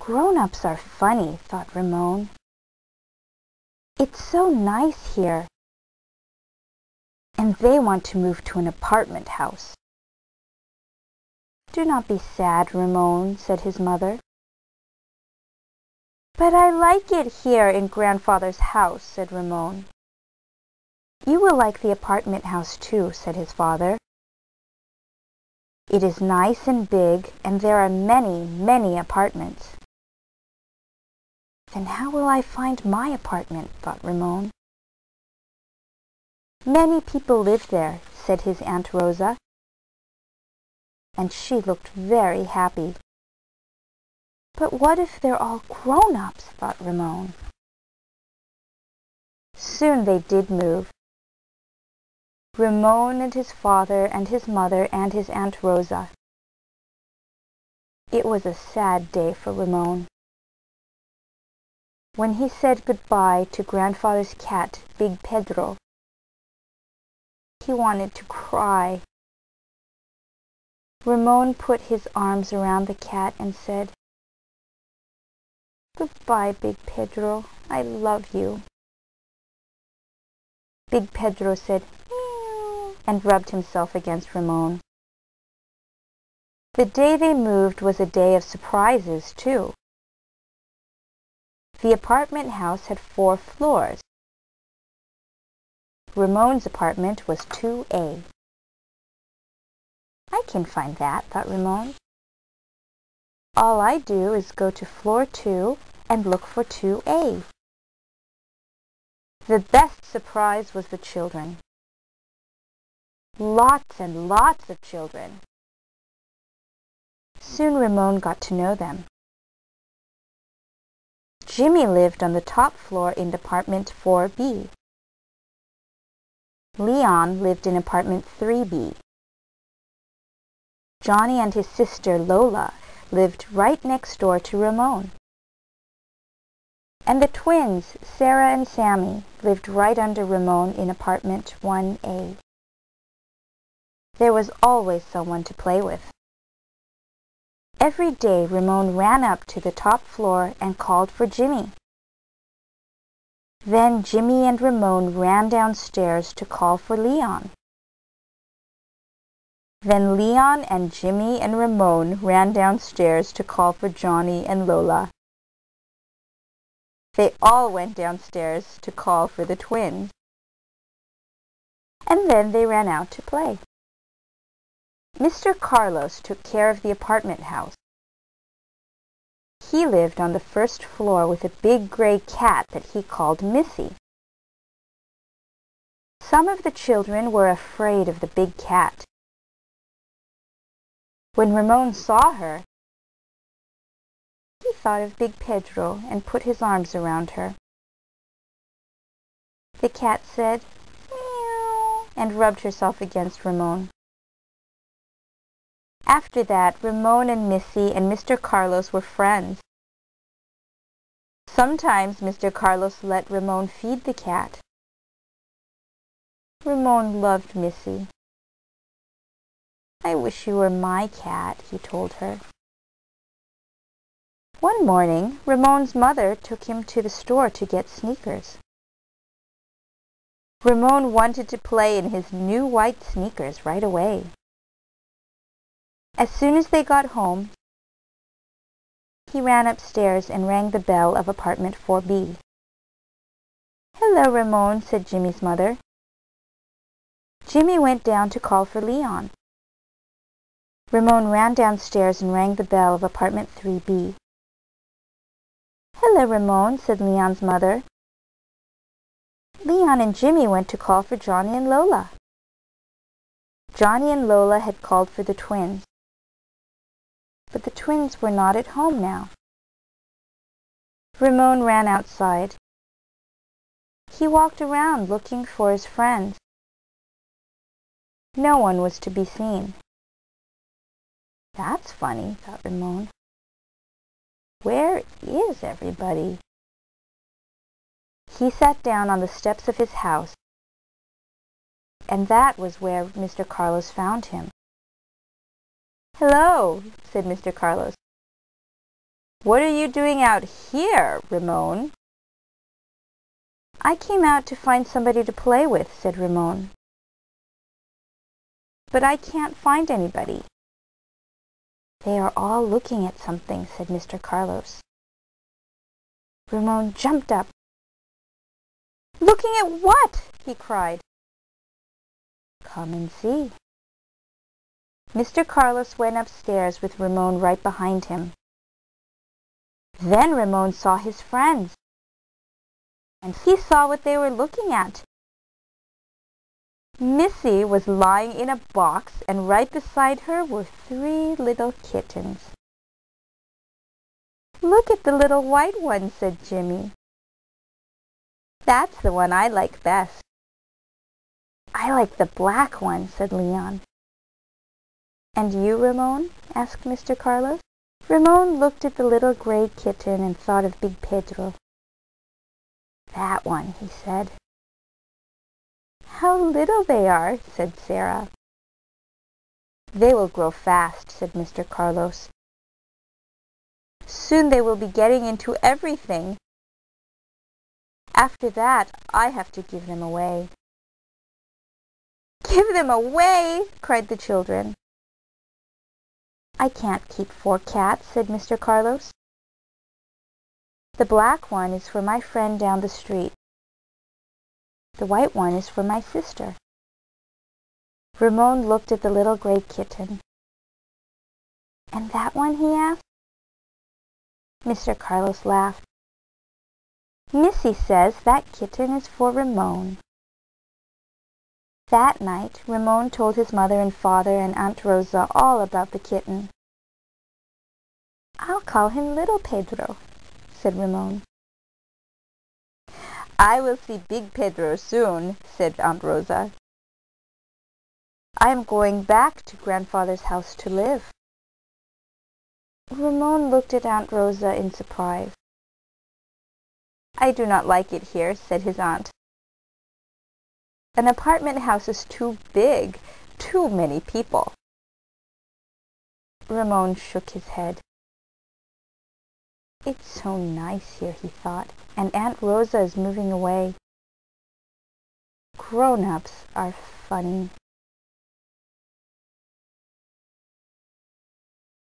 Grown-ups are funny, thought Ramon. It's so nice here. And they want to move to an apartment house. Do not be sad, Ramon, said his mother. But I like it here in Grandfather's house, said Ramon. You will like the apartment house too, said his father. It is nice and big, and there are many, many apartments. Then how will I find my apartment, thought Ramon. Many people live there, said his Aunt Rosa. And she looked very happy. But what if they're all grown-ups, thought Ramon. Soon they did move. Ramon and his father and his mother and his Aunt Rosa. It was a sad day for Ramon. When he said goodbye to Grandfather's cat, Big Pedro, he wanted to cry. Ramon put his arms around the cat and said, "Goodbye, Big Pedro. I love you." Big Pedro said, "Meow," and rubbed himself against Ramon. The day they moved was a day of surprises, too. The apartment house had 4 floors. Ramon's apartment was 2A. I can find that, thought Ramon. All I do is go to floor 2 and look for 2A. The best surprise was the children. Lots and lots of children. Soon Ramon got to know them. Jimmy lived on the top floor in apartment 4B. Leon lived in apartment 3B. Johnny and his sister Lola lived right next door to Ramon. And the twins, Sarah and Sammy, lived right under Ramon in apartment 1A. There was always someone to play with. Every day Ramon ran up to the top floor and called for Jimmy. Then Jimmy and Ramon ran downstairs to call for Leon. Then Leon and Jimmy and Ramon ran downstairs to call for Johnny and Lola. They all went downstairs to call for the twins. And then they ran out to play. Mr. Carlos took care of the apartment house. He lived on the first floor with a big gray cat that he called Missy. Some of the children were afraid of the big cat. When Ramon saw her, he thought of Big Pedro and put his arms around her. The cat said, "Meow," and rubbed herself against Ramon. After that, Ramon and Missy and Mr. Carlos were friends. Sometimes Mr. Carlos let Ramon feed the cat. Ramon loved Missy. "I wish you were my cat," he told her. One morning, Ramon's mother took him to the store to get sneakers. Ramon wanted to play in his new white sneakers right away. As soon as they got home, he ran upstairs and rang the bell of apartment 4B. "Hello, Ramon," said Jimmy's mother. Jimmy went down to call for Leon. Ramon ran downstairs and rang the bell of apartment 3B. "Hello, Ramon," said Leon's mother. Leon and Jimmy went to call for Johnny and Lola. Johnny and Lola had called for the twins. But the twins were not at home now. Ramon ran outside. He walked around looking for his friends. No one was to be seen. "That's funny," thought Ramon. "Where is everybody?" He sat down on the steps of his house, and that was where Mr. Carlos found him. "Hello," said Mr. Carlos. "What are you doing out here, Ramon?" "I came out to find somebody to play with," said Ramon. "But I can't find anybody." "They are all looking at something," said Mr. Carlos. Ramon jumped up. "Looking at what?" he cried. "Come and see." Mr. Carlos went upstairs with Ramon right behind him. Then Ramon saw his friends, and he saw what they were looking at. Missy was lying in a box, and right beside her were 3 little kittens. "Look at the little white one," said Jimmy. "That's the one I like best." "I like the black one," said Leon. "And you, Ramon?" asked Mr. Carlos. Ramon looked at the little gray kitten and thought of big Pedro. "That one," he said. "How little they are," said Sarah. "They will grow fast," said Mr. Carlos. "Soon they will be getting into everything. After that, I have to give them away." "Give them away!" cried the children. "I can't keep 4 cats," said Mr. Carlos. "The black one is for my friend down the street. The white one is for my sister." Ramon looked at the little gray kitten. "And that one?" he asked. Mr. Carlos laughed. "Missy says that kitten is for Ramon." That night, Ramon told his mother and father and Aunt Rosa all about the kitten. "I'll call him little Pedro," said Ramon. "I will see big Pedro soon," said Aunt Rosa. "I am going back to grandfather's house to live." Ramon looked at Aunt Rosa in surprise. "I do not like it here," said his aunt. "An apartment house is too big, too many people." Ramon shook his head. "It's so nice here," he thought, "and Aunt Rosa is moving away. Grown-ups are funny."